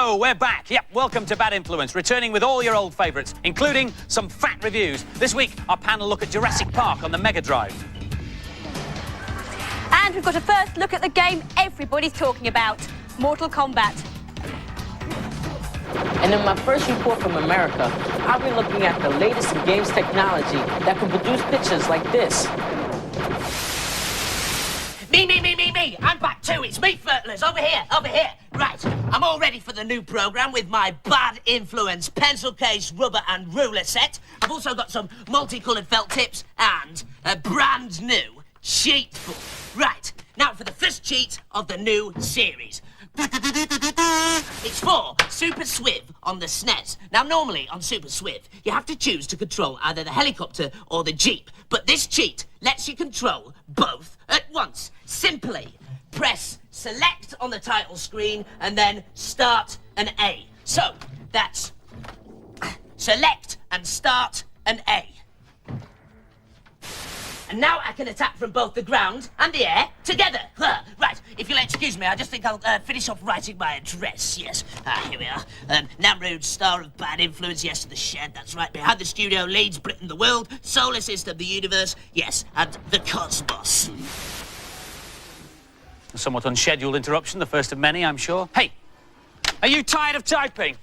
So, we're back. Yep, welcome to Bad Influence, returning with all your old favourites, including some fat reviews. This week, our panel look at Jurassic Park on the Mega Drive. And we've got a first look at the game everybody's talking about, Mortal Kombat. And in my first report from America, I'll be looking at the latest in games technology that can produce pictures like this. Me! I'm back too. It's me, Fertlers. Over here. Right, I'm all ready for the new programme with my Bad Influence pencil case, rubber and ruler set. I've also got some multicoloured felt tips and a brand new cheat book. Right, now for the first cheat of the new series. It's for Super Swiv on the SNES. Now, normally on Super Swiv, you have to choose to control either the helicopter or the Jeep. But this cheat lets you control both at once. Simply press select on the title screen and then start an A. So, that's select and start an A. And now I can attack from both the ground and the air together. Right, if you'll excuse me, I just think I'll finish off writing my address. Yes, here we are. Namrood, star of Bad Influence. Yes, the shed, that's right. Behind the studio, Leeds, Britain, the world, solar system, the universe. Yes, and the cosmos. A somewhat unscheduled interruption, the first of many, I'm sure. Hey, are you tired of typing?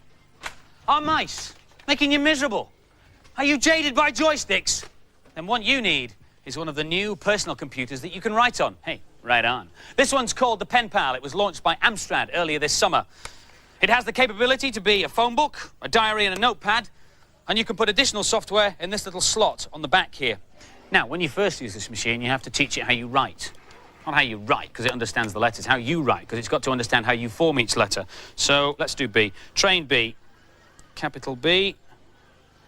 Are mice making you miserable? Are you jaded by joysticks? Then what you need is one of the new personal computers that you can write on. Hey, right on. This one's called the Pen Pal. It was launched by Amstrad earlier this summer. It has the capability to be a phone book, a diary and a notepad, and you can put additional software in this little slot on the back here. Now, when you first use this machine, you have to teach it how you write. Not how you write, because it understands the letters, how you write, because it's got to understand how you form each letter. So, let's do B. Train B. Capital B.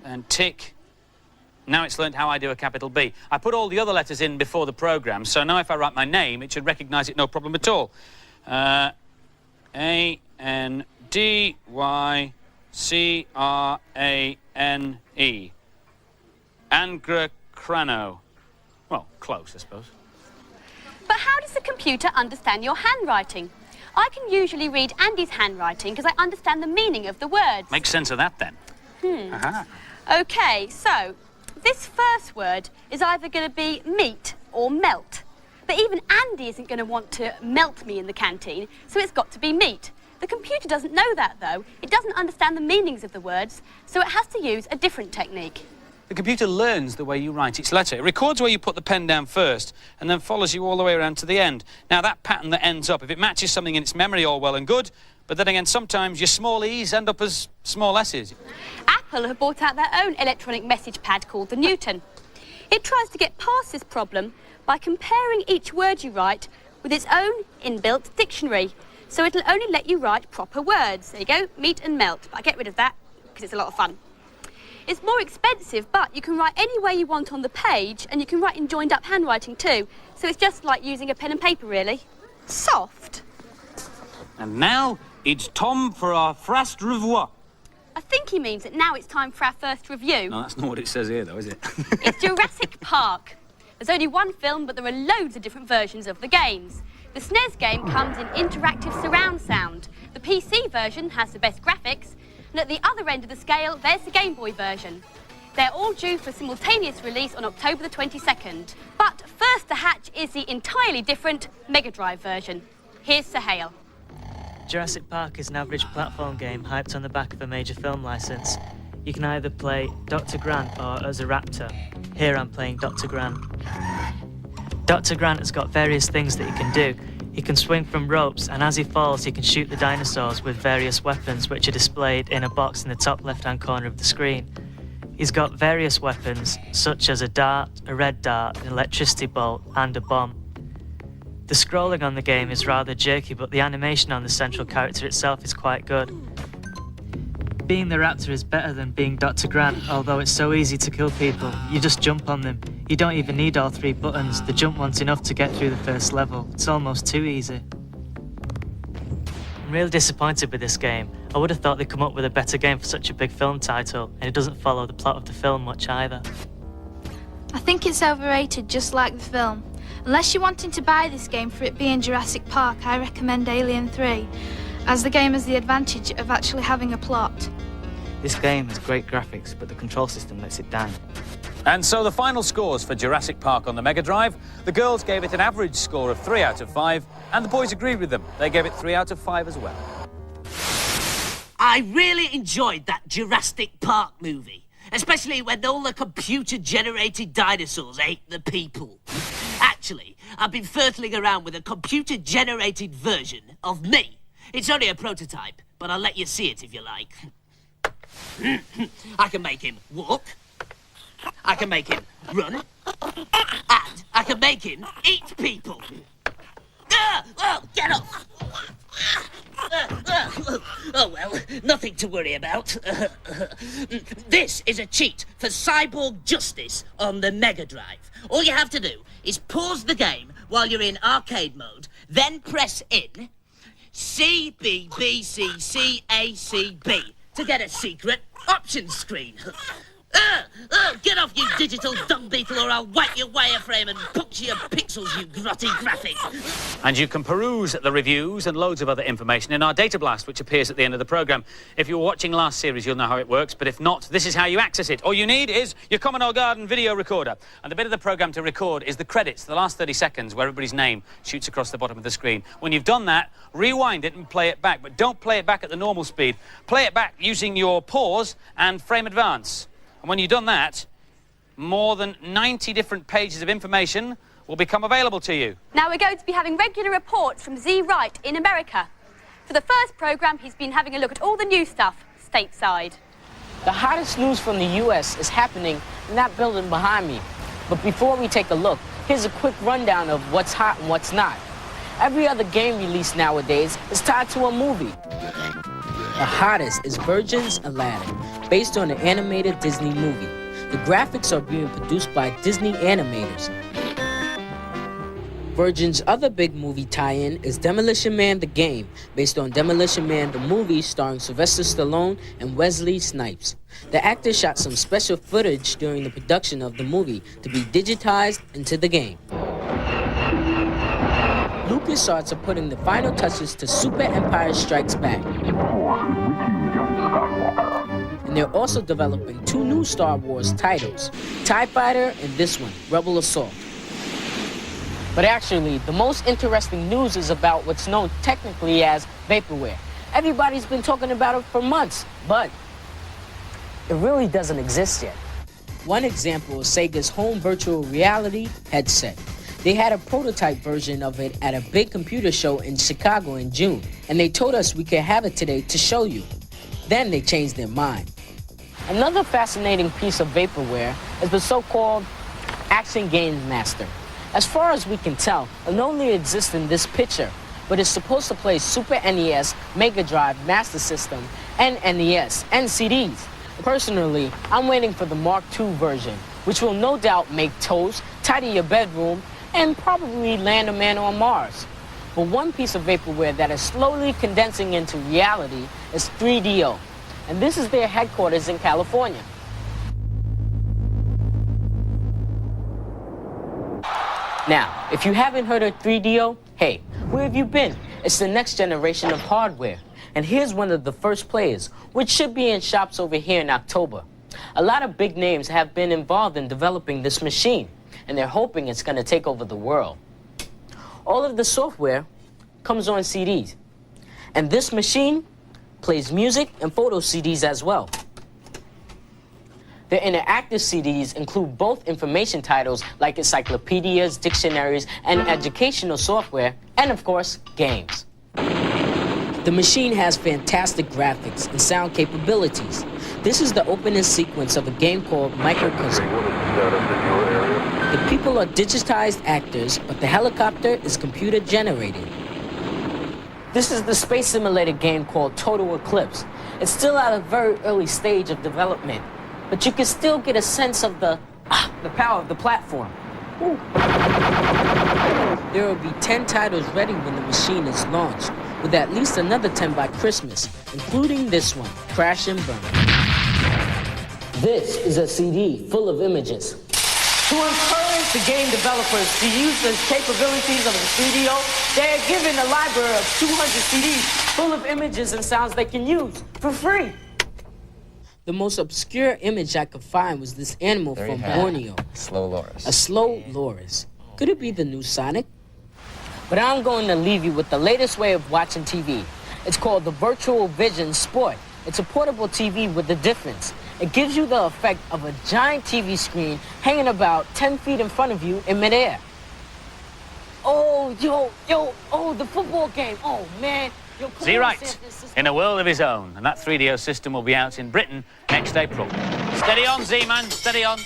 And tick. Now it's learned how I do a capital B. I put all the other letters in before the programme, so now if I write my name, it should recognise it no problem at all. A-N-D-Y-C-R-A-N-E. Angracrano. Well, close, I suppose. But how does the computer understand your handwriting? I can usually read Andy's handwriting because I understand the meaning of the words. Make sense of that, then. Aha. OK, so this first word is either going to be meet or melt. But even Andy isn't going to want to melt me in the canteen, so it's got to be meat. The computer doesn't know that, though. It doesn't understand the meanings of the words, so it has to use a different technique. The computer learns the way you write its letter. It records where you put the pen down first and then follows you all the way around to the end. Now, that pattern that ends up, if it matches something in its memory, all well and good, but then again, sometimes your small e's end up as small s's. Apple have brought out their own electronic message pad called the Newton. It tries to get past this problem by comparing each word you write with its own inbuilt dictionary. So it'll only let you write proper words. There you go, meet and melt. But I get rid of that because it's a lot of fun. It's more expensive, but you can write any way you want on the page, and you can write in joined-up handwriting too. So it's just like using a pen and paper, really. Soft. And now it's time for our first review. I think he means that now it's time for our first review. No, that's not what it says here, though, is it? It's Jurassic Park. There's only one film, but there are loads of different versions of the games. The SNES game comes in interactive surround sound. The PC version has the best graphics, and at the other end of the scale, there's the Game Boy version. They're all due for simultaneous release on October the 22nd. But first to hatch is the entirely different Mega Drive version. Here's Sahale. Jurassic Park is an average platform game hyped on the back of a major film licence. You can either play Dr. Grant or as a raptor. Here I'm playing Dr. Grant. Dr. Grant has got various things that he can do. He can swing from ropes, and as he falls, he can shoot the dinosaurs with various weapons which are displayed in a box in the top left-hand corner of the screen. He's got various weapons, such as a dart, a red dart, an electricity bolt, and a bomb. The scrolling on the game is rather jerky, but the animation on the central character itself is quite good. Being the raptor is better than being Dr. Grant, although it's so easy to kill people. You just jump on them. You don't even need all 3 buttons. The jump one's enough to get through the first level. It's almost too easy. I'm really disappointed with this game. I would have thought they'd come up with a better game for such a big film title, and it doesn't follow the plot of the film much either. I think it's overrated, just like the film. Unless you're wanting to buy this game for it being Jurassic Park, I recommend Alien 3. as the game has the advantage of actually having a plot. This game has great graphics, but the control system lets it down. And so the final scores for Jurassic Park on the Mega Drive. The girls gave it an average score of 3 out of 5, and the boys agreed with them. They gave it 3 out of 5 as well. I really enjoyed that Jurassic Park movie, especially when all the computer-generated dinosaurs ate the people. Actually, I've been fertling around with a computer-generated version of me. It's only a prototype, but I'll let you see it if you like. I can make him walk, I can make him run, and I can make him eat people. Oh, get off! Oh, well, nothing to worry about. This is a cheat for cyborg justice on the Mega Drive. All you have to do is pause the game while you're in arcade mode, then press in CBBCCACB to get a secret options screen. Get off, you digital dung beetle, or I'll wipe your wireframe and puncture your pixels, you grotty graphic. And you can peruse the reviews and loads of other information in our data blast, which appears at the end of the programme. If you were watching last series, you'll know how it works, but if not, this is how you access it. All you need is your Commodore Garden video recorder. And the bit of the programme to record is the credits, the last 30 seconds, where everybody's name shoots across the bottom of the screen. When you've done that, rewind it and play it back, but don't play it back at the normal speed. Play it back using your pause and frame advance. And when you've done that, more than 90 different pages of information will become available to you. Now we're going to be having regular reports from Z Wright in America. For the first programme, he's been having a look at all the new stuff stateside. The hottest news from the U.S. is happening in that building behind me. But before we take a look, here's a quick rundown of what's hot and what's not. Every other game released nowadays is tied to a movie. The hottest is Virgin's Aladdin, based on an animated Disney movie. The graphics are being produced by Disney animators. Virgin's other big movie tie-in is Demolition Man the Game, based on Demolition Man the movie starring Sylvester Stallone and Wesley Snipes. The actors shot some special footage during the production of the movie to be digitized into the game. LucasArts are putting the final touches to Super Empire Strikes Back. And they're also developing 2 new Star Wars titles, TIE Fighter and this one, Rebel Assault. But actually, the most interesting news is about what's known technically as vaporware. Everybody's been talking about it for months, but it really doesn't exist yet. One example is Sega's home virtual reality headset. They had a prototype version of it at a big computer show in Chicago in June, and they told us we could have it today to show you. Then they changed their mind. Another fascinating piece of vaporware is the so-called Action Game Master. As far as we can tell, it only exists in this picture, but it's supposed to play Super NES, Mega Drive, Master System, and NES, and CDs. Personally, I'm waiting for the Mark II version, which will no doubt make toast, tidy your bedroom, and probably land a man on Mars. But one piece of vaporware that is slowly condensing into reality is 3DO, and this is their headquarters in California. Now, if you haven't heard of 3DO, hey, where have you been? It's the next generation of hardware. And here's one of the first players, which should be in shops over here in October. A lot of big names have been involved in developing this machine, and they're hoping it's going to take over the world. All of the software comes on CDs, and this machine plays music and photo CDs as well. The interactive CDs include both information titles like encyclopedias, dictionaries, and educational software, and of course, games. The machine has fantastic graphics and sound capabilities. This is the opening sequence of a game called Microcosm. The people are digitized actors, but the helicopter is computer generated. This is the space simulator game called Total Eclipse. It's still at a very early stage of development, but you can still get a sense of the power of the platform. Ooh. There will be 10 titles ready when the machine is launched, with at least another 10 by Christmas, including this one, Crash and Burn. This is a CD full of images. To encourage the game developers to use the capabilities of the studio, they are given a library of 200 CDs full of images and sounds they can use for free. The most obscure image I could find was this animal from Borneo. Slow loris. A slow loris. Could it be the new Sonic? But I'm going to leave you with the latest way of watching TV. It's called the Virtual Vision Sport. It's a portable TV with a difference. It gives you the effect of a giant TV screen hanging about 10 feet in front of you in midair. Oh, the football game. Oh, man. Yo, Is he right? In a world of his own. And that 3DO system will be out in Britain next April. Steady on, Z-Man, steady on.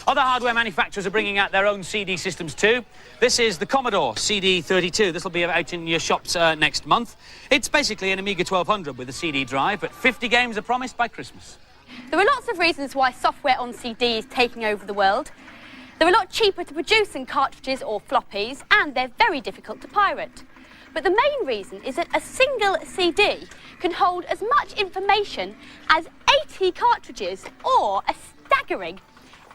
Other hardware manufacturers are bringing out their own CD systems too. This is the Commodore CD32. This will be out in your shops next month. It's basically an Amiga 1200 with a CD drive, but 50 games are promised by Christmas. There are lots of reasons why software on CD is taking over the world. They're a lot cheaper to produce than cartridges or floppies, and they're very difficult to pirate. But the main reason is that a single CD can hold as much information as 80 cartridges or a staggering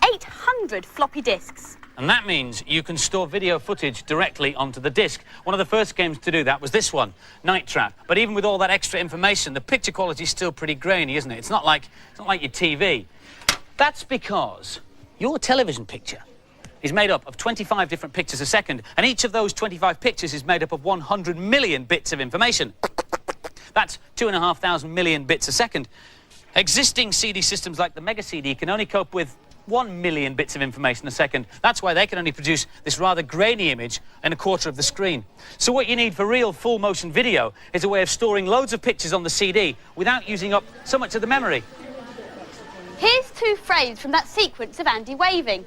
800 floppy disks. And that means you can store video footage directly onto the disc. One of the first games to do that was this one, Night Trap. But even with all that extra information, the picture quality is still pretty grainy, isn't it? It's not like your TV. That's because your television picture is made up of 25 different pictures a second, and each of those 25 pictures is made up of 100 million bits of information. That's 2,500 million bits a second. Existing CD systems like the Mega CD can only cope with 1 million bits of information a second. That's why they can only produce this rather grainy image in a quarter of the screen. So what you need for real full-motion video is a way of storing loads of pictures on the CD without using up so much of the memory. Here's 2 frames from that sequence of Andy waving.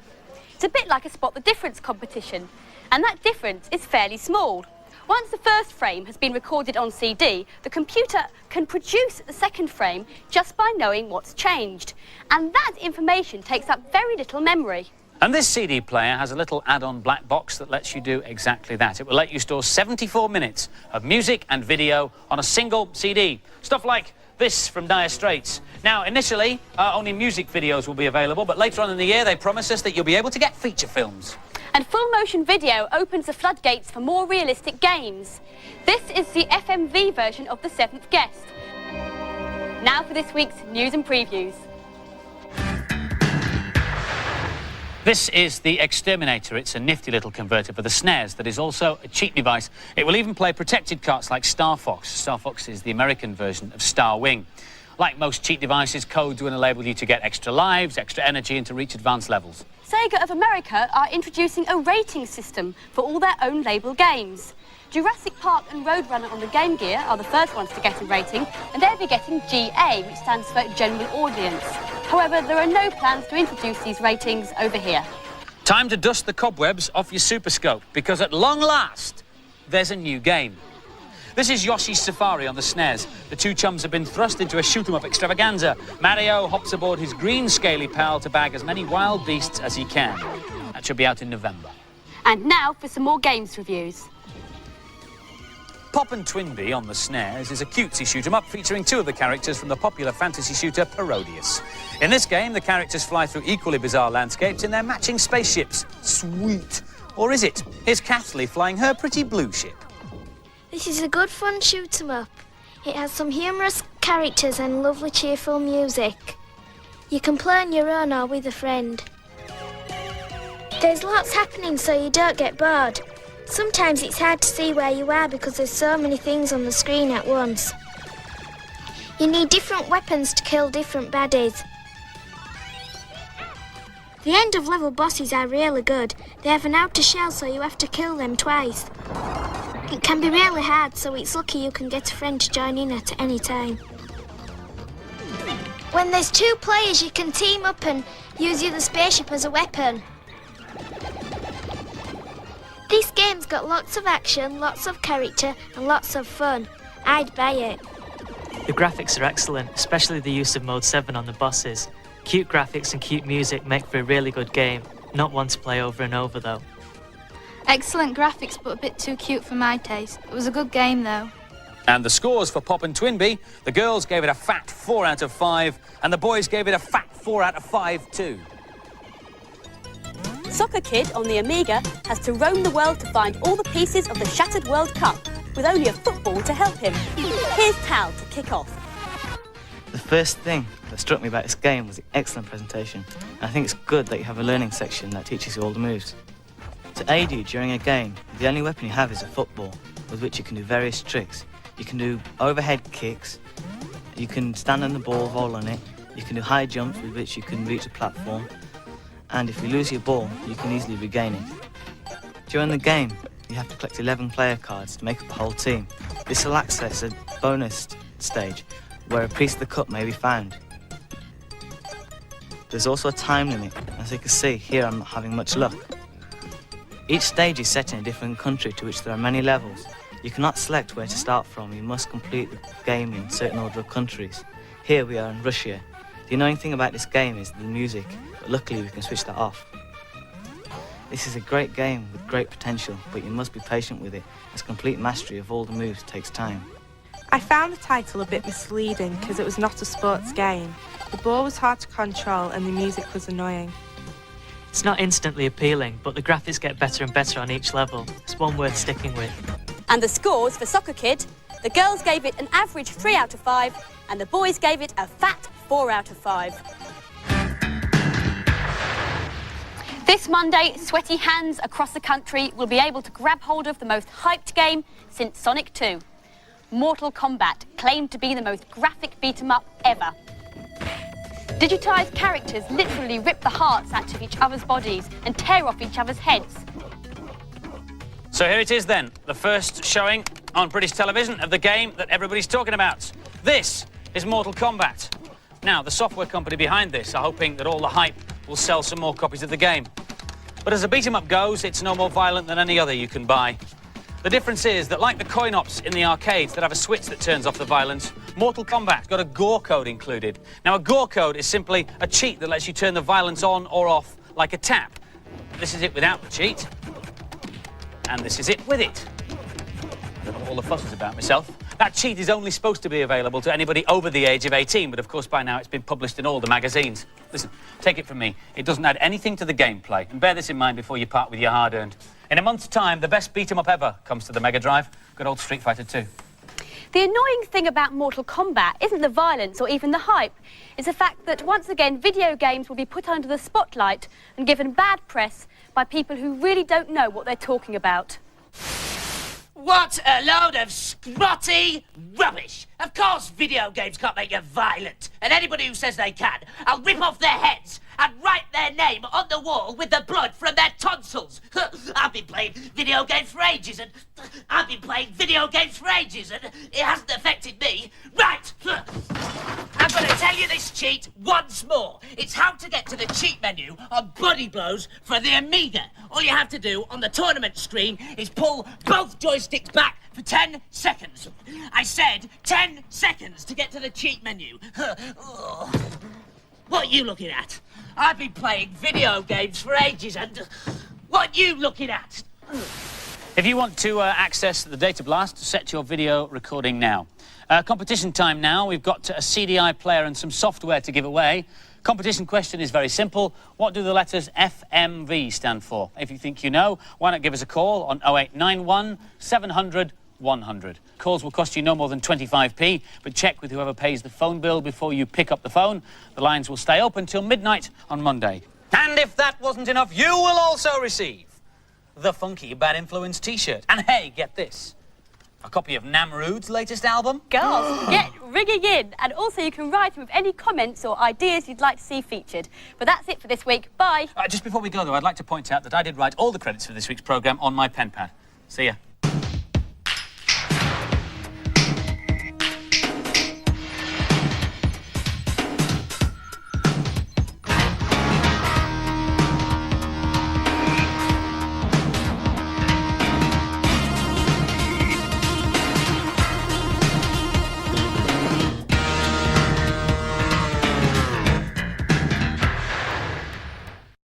It's a bit like a spot the difference competition, and that difference is fairly small. Once the first frame has been recorded on CD, the computer can produce the second frame just by knowing what's changed. And that information takes up very little memory. And this CD player has a little add-on black box that lets you do exactly that. It will let you store 74 minutes of music and video on a single CD. Stuff like this from Dire Straits. Now, initially, only music videos will be available, but later on in the year, they promise us that you'll be able to get feature films. And full-motion video opens the floodgates for more realistic games. This is the FMV version of The Seventh Guest. Now for this week's news and previews. This is the Exterminator. It's a nifty little converter for the SNES that is also a cheap device. It will even play protected carts like Star Fox. Star Fox is the American version of Star Wing. Like most cheat devices, codes will enable you to get extra lives, extra energy, and to reach advanced levels. Sega of America are introducing a rating system for all their own label games. Jurassic Park and Roadrunner on the Game Gear are the first ones to get a rating, and they'll be getting GA, which stands for General Audience. However, there are no plans to introduce these ratings over here. Time to dust the cobwebs off your Super Scope, because at long last, there's a new game. This is Yoshi's Safari on the SNES. The 2 chums have been thrust into a shoot-'em-up extravaganza. Mario hops aboard his green scaly pal to bag as many wild beasts as he can. That should be out in November. And now for some more games reviews. Pop and Twinbee on the SNES is a cutesy shoot-'em-up featuring 2 of the characters from the popular fantasy shooter Parodius. In this game, the characters fly through equally bizarre landscapes in their matching spaceships. Sweet. Or is it? Here's Kathleen flying her pretty blue ship. This is a good fun shoot-'em-up. It has some humorous characters and lovely cheerful music. You can play on your own or with a friend. There's lots happening so you don't get bored. Sometimes it's hard to see where you are because there's so many things on the screen at once. You need different weapons to kill different baddies. The end of level bosses are really good. They have an outer shell so you have to kill them twice. It can be really hard, so it's lucky you can get a friend to join in at any time. When there's 2 players, you can team up and use the other spaceship as a weapon. This game's got lots of action, lots of character, and lots of fun. I'd buy it. The graphics are excellent, especially the use of Mode 7 on the bosses. Cute graphics and cute music make for a really good game. Not one to play over and over, though. Excellent graphics, but a bit too cute for my taste. It was a good game, though. And the scores for Pop and Twinbee, the girls gave it a fat 4 out of 5, and the boys gave it a fat 4 out of 5 too. Soccer Kid on the Amiga has to roam the world to find all the pieces of the shattered World Cup with only a football to help him. Here's Tal to kick off. The first thing that struck me about this game was the excellent presentation. And I think it's good that you have a learning section that teaches you all the moves. To aid you during a game, the only weapon you have is a football, with which you can do various tricks. You can do overhead kicks, you can stand on the ball, roll on it, you can do high jumps with which you can reach a platform, and if you lose your ball, you can easily regain it. During the game, you have to collect 11 player cards to make up a whole team. This will access a bonus stage where a piece of the cup may be found. There's also a time limit. As you can see, here I'm not having much luck. Each stage is set in a different country to which there are many levels. You cannot select where to start from, you must complete the game in a certain order of countries. Here we are in Russia. The annoying thing about this game is the music, but luckily we can switch that off. This is a great game with great potential, but you must be patient with it, as complete mastery of all the moves takes time. I found the title a bit misleading because it was not a sports game. The ball was hard to control and the music was annoying. It's not instantly appealing, but the graphics get better and better on each level. It's one worth sticking with. And the scores for Soccer Kid: the girls gave it an average 3 out of 5, and the boys gave it a fat 4 out of 5. This Monday, sweaty hands across the country will be able to grab hold of the most hyped game since Sonic 2. Mortal Kombat, claimed to be the most graphic beat-em-up ever. Digitised characters literally rip the hearts out of each other's bodies and tear off each other's heads. So here it is then, the first showing on British television of the game that everybody's talking about. This is Mortal Kombat. Now, the software company behind this are hoping that all the hype will sell some more copies of the game. But as a beat-em-up goes, it's no more violent than any other you can buy. The difference is that, like the coin-ops in the arcades that have a switch that turns off the violence, Mortal Kombat's got a gore code included. Now, a gore code is simply a cheat that lets you turn the violence on or off like a tap. This is it without the cheat, and this is it with it. I don't know what all the fuss is about myself. That cheat is only supposed to be available to anybody over the age of 18, but of course by now it's been published in all the magazines. Listen, take it from me, it doesn't add anything to the gameplay, and bear this in mind before you part with your hard-earned. In a month's time, the best beat-em-up ever comes to the Mega Drive. Good old Street Fighter 2. The annoying thing about Mortal Kombat isn't the violence or even the hype. It's the fact that, once again, video games will be put under the spotlight and given bad press by people who really don't know what they're talking about. What a load of scrotty rubbish! Of course video games can't make you violent, and anybody who says they can, I'll rip off their heads and write their name on the wall with the blood from their tonsils. I've been playing video games for ages, and it hasn't affected me. Right! I'm going to tell you this cheat once more. It's how to get to the cheat menu on Body Blows for the Amiga. All you have to do on the tournament screen is pull both joysticks back for 10 seconds. I said 10 seconds to get to the cheat menu. What are you looking at? I've been playing video games for ages, and what are you looking at? If you want to access the Data Blast, set your video recording now. Competition time now. We've got a CDI player and some software to give away. Competition question is very simple. What do the letters FMV stand for? If you think you know, why not give us a call on 0891 700 100. Calls will cost you no more than 25p, but check with whoever pays the phone bill before you pick up the phone. The lines will stay open till midnight on Monday. And if that wasn't enough, you will also receive the Funky Bad Influence t-shirt. And hey, get this, a copy of Namrood's latest album. Girls, get ringing in. And also you can write with any comments or ideas you'd like to see featured. But that's it for this week. Bye. Just before we go, though, I'd like to point out that I did write all the credits for this week's programme on my pen pad. See ya.